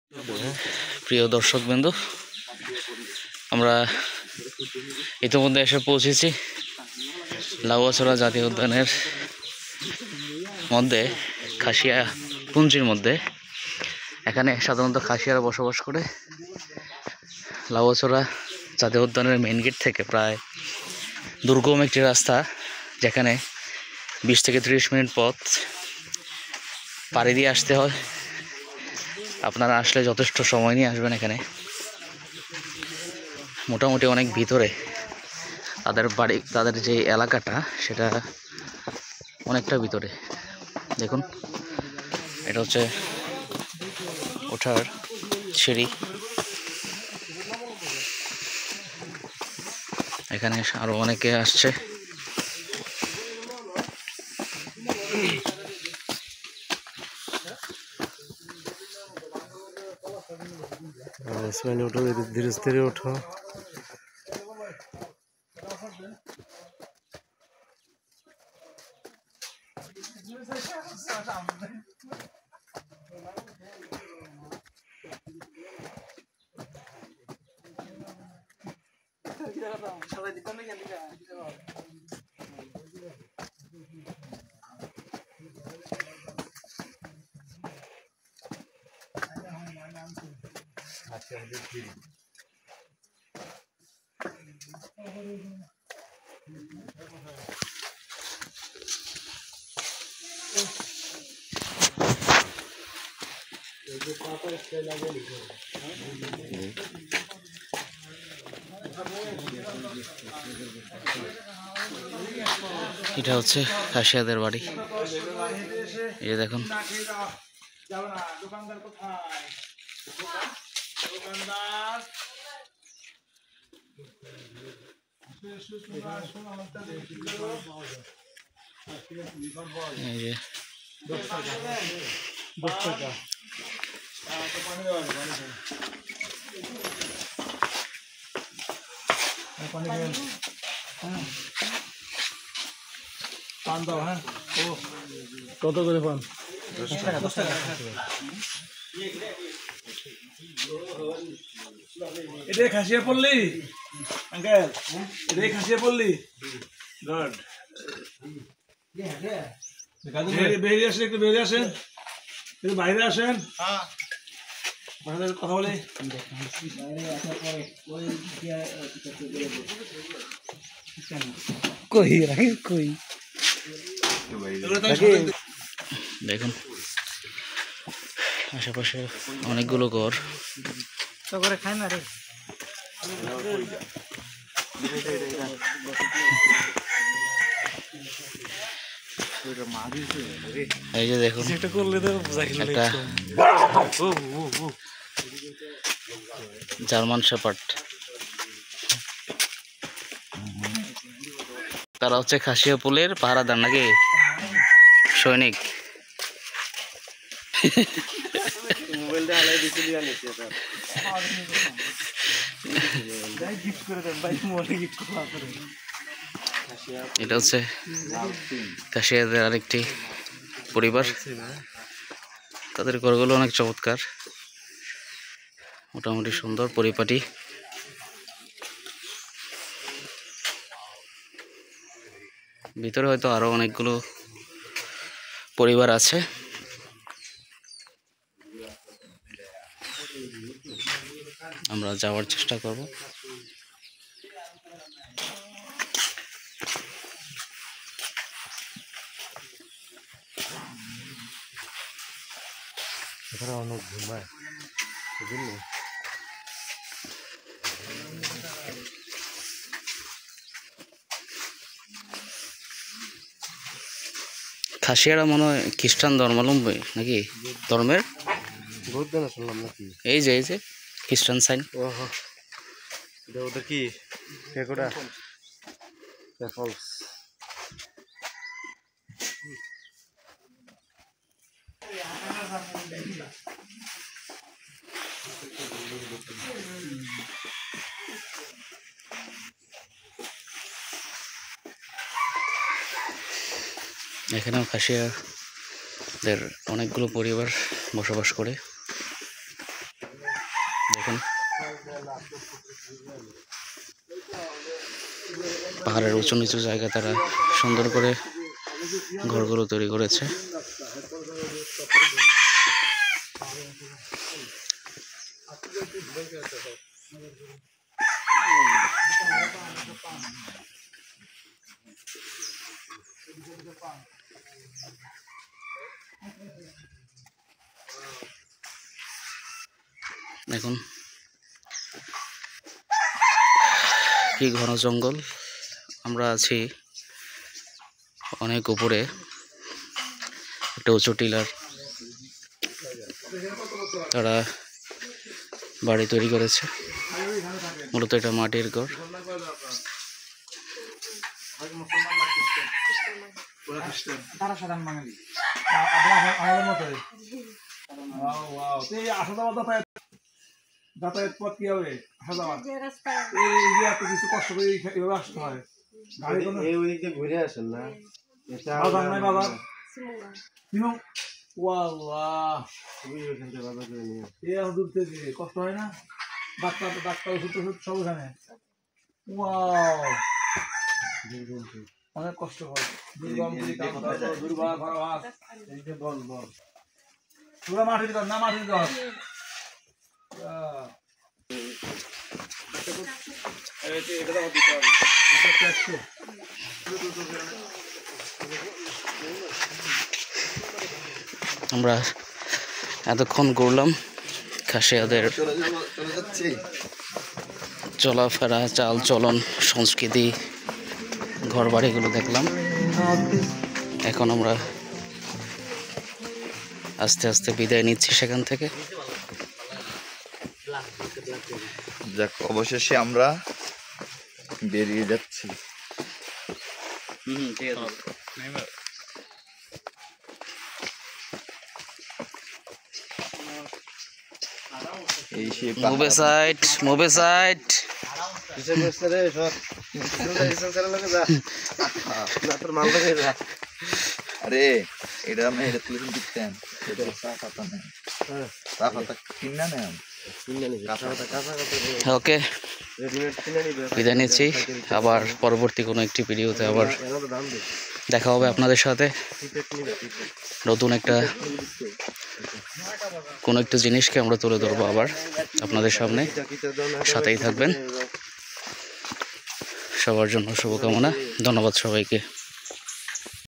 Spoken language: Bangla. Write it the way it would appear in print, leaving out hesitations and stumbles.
প্রিয় দর্শকবৃন্দ, আমরা ইতিমধ্যে এসে পৌঁছেছি লাউয়াছড়া জাতীয় উদ্যানের মধ্যে, খাসিয়া পুঞ্জির মধ্যে। এখানে সাধারণত খাসিয়ারা বসবাস করে। লাউয়াছড়া জাতীয় উদ্যানের মেইন গেট থেকে প্রায় দুর্গম একটি রাস্তা, যেখানে 20 থেকে 30 মিনিট পথ পাড়ি দিয়ে আসতে হয়। আপনারা আসলে যথেষ্ট সময় নিয়ে আসবেন। এখানে মোটামুটি অনেক ভিতরে তাদের বাড়ি, তাদের যে এলাকাটা সেটা অনেকটা ভিতরে। দেখুন, এটা হচ্ছে ওঠার সিঁড়ি। এখানে আরো অনেকে আসছে। इसमें उठो, धीरे धीरे उठो। এটা হচ্ছে খাসিয়াদের বাড়ি। এই যে দেখুন, এই যে पान दाओ। हाँ, ओ कत करे पान? 10 টাকা। 10 টাকা। এটা খাসিয়া পড়লি আঙ্কেল, এটা খাসিয়া পড়লি। গুড। বেরিয়ে আসেন, একটু বেরিয়ে আসেন, একটু বাইরে আসেন। হ্যাঁ, বাইরে কথা বলি। কই রাখি কই। দেখুন, আশেপাশে অনেকগুলো ঘর। খাই না রে। এই যে দেখুন, এটা করলে তো একটা জার্মান শেপার্ড। তারা হচ্ছে খাসিয়া পুলের পাহারাদার নাকি সৈনিক। এটা হচ্ছে খাসিয়াদের আরেকটি পরিবার। তাদের ঘরগুলো অনেক চমৎকার, মোটামুটি সুন্দর পরিপাটি। ভিতরে হয়তো আরো অনেকগুলো পরিবার আছে। আমরা যাওয়ার চেষ্টা করব। এখানে অনেক ঘুমায়, বুঝলি? খাসিয়ারা মনে হয় খ্রিস্টান ধর্মাবলম্বী নাকি ধর্মের। বৌদ্ধ না শুনলাম নাকি? এই যে খ্রিস্টান সাইন। ওহো, এটা ওদের কি কেকোটা ফলস। এখানেও খাসিয়াদের অনেকগুলো পরিবার বসবাস করে। দেখুন পাহাড়ের উঁচু নিচু জায়গা তারা সুন্দর করে ঘরগুলো তৈরি করেছে। দেখুন কি ঘন জঙ্গল, আমরা আছি অনেক উপরে একটা উঁচু টিলার তারা বাড়ি তৈরি করেছে। মূলত এটা মাটির ঘর। যাতায়াত পথ কি হবে? এই যে এত কিছু কষ্ট করে এইভাবে আসতে হয়। গাড়ি কোনো ঘুরে আসেন না, বাজার নাই, বাজার ওয়াল্লাহ এই দূর থেকে কষ্ট হয় না? ডাক্তার ডাক্তার ওষুধ টষুধ সব এখানে। ওয়াও অনেক কষ্ট হয়। পুরো মাটির ঘর না, মাটির ঘর। আমরা এতক্ষণ ঘুরলাম, খাসিয়াদের চলাফেরা, চাল চলন, সংস্কৃতি, ঘর বাড়িগুলো দেখলাম। এখন আমরা আস্তে আস্তে বিদায় নিচ্ছি সেখান থেকে। যাক, অবশেষে আমরা বেরিয়ে যাচ্ছি। এই সে মুভি সাইট, মুভি সাইট। আরে এটা আমি এটা তুলে দিতেন, এটা চা পাতা নেই, চা পাতা কিনা নেন। ওকে, বিদায় নিচ্ছি। আবার পরবর্তী কোনো একটি ভিডিওতে আবার দেখা হবে আপনাদের সাথে। নতুন একটা কোনো একটা জিনিসকে আমরা তুলে ধরবো আবার আপনাদের সামনে। সাথেই থাকবেন। সবার জন্য শুভকামনা। ধন্যবাদ সবাইকে।